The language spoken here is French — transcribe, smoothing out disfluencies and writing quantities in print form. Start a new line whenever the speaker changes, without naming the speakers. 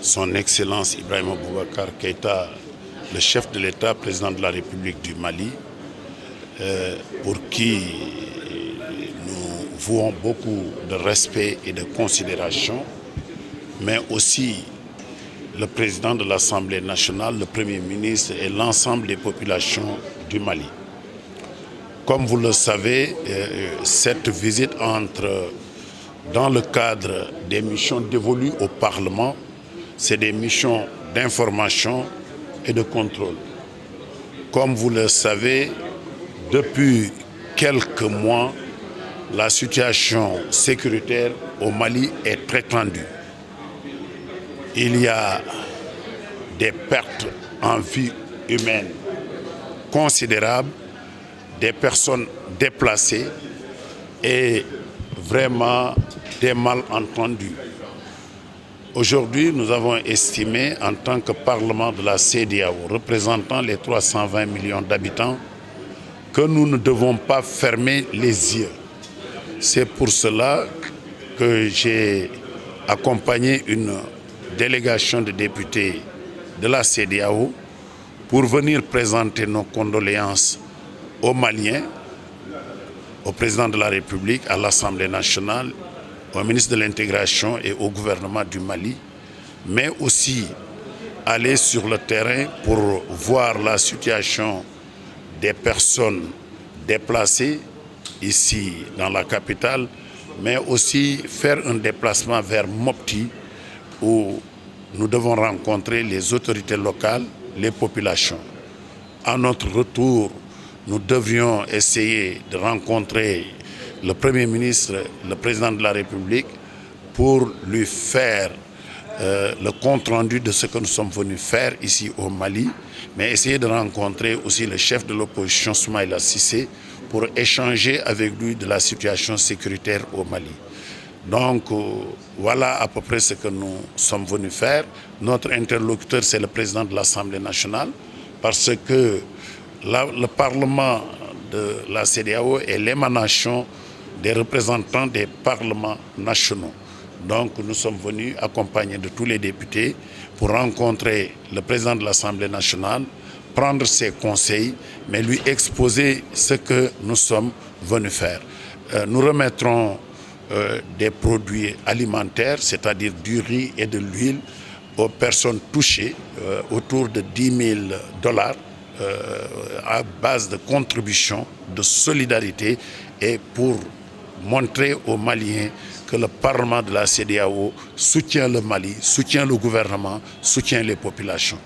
Son Excellence Ibrahima Boubacar Keïta, le chef de l'État, président de la République du Mali, pour qui nous vouons beaucoup de respect et de considération, mais aussi le président de l'Assemblée nationale, le Premier ministre et l'ensemble des populations du Mali. Comme vous le savez, cette visite entre dans le cadre des missions dévolues au Parlement. C'est des missions d'information et de contrôle. Comme vous le savez, depuis quelques mois, la situation sécuritaire au Mali est très tendue. Il y a des pertes en vie humaine considérables, des personnes déplacées et vraiment des malentendus. Aujourd'hui, nous avons estimé, en tant que Parlement de la CEDEAO, représentant les 320 millions d'habitants, que nous ne devons pas fermer les yeux. C'est pour cela que j'ai accompagné une délégation de députés de la CEDEAO pour venir présenter nos condoléances aux Maliens, au président de la République, à l'Assemblée nationale, au ministre de l'Intégration et au gouvernement du Mali, mais aussi aller sur le terrain pour voir la situation des personnes déplacées ici dans la capitale, mais aussi faire un déplacement vers Mopti où nous devons rencontrer les autorités locales, les populations. À notre retour, nous devrions essayer de rencontrer le Premier ministre, le président de la République, pour lui faire le compte-rendu de ce que nous sommes venus faire ici au Mali, mais essayer de rencontrer aussi le chef de l'opposition, Soumaïla Cissé, pour échanger avec lui de la situation sécuritaire au Mali. Donc voilà à peu près ce que nous sommes venus faire. Notre interlocuteur, c'est le président de l'Assemblée nationale, parce que le Parlement de la CEDEAO est l'émanation des représentants des parlements nationaux. Donc nous sommes venus accompagnés de tous les députés pour rencontrer le président de l'Assemblée nationale, prendre ses conseils, mais lui exposer ce que nous sommes venus faire. Nous remettrons des produits alimentaires, c'est-à-dire du riz et de l'huile, aux personnes touchées, autour de $10 000, à base de contributions, de solidarité, et pour montrer aux Maliens que le Parlement de la CEDEAO soutient le Mali, soutient le gouvernement, soutient les populations.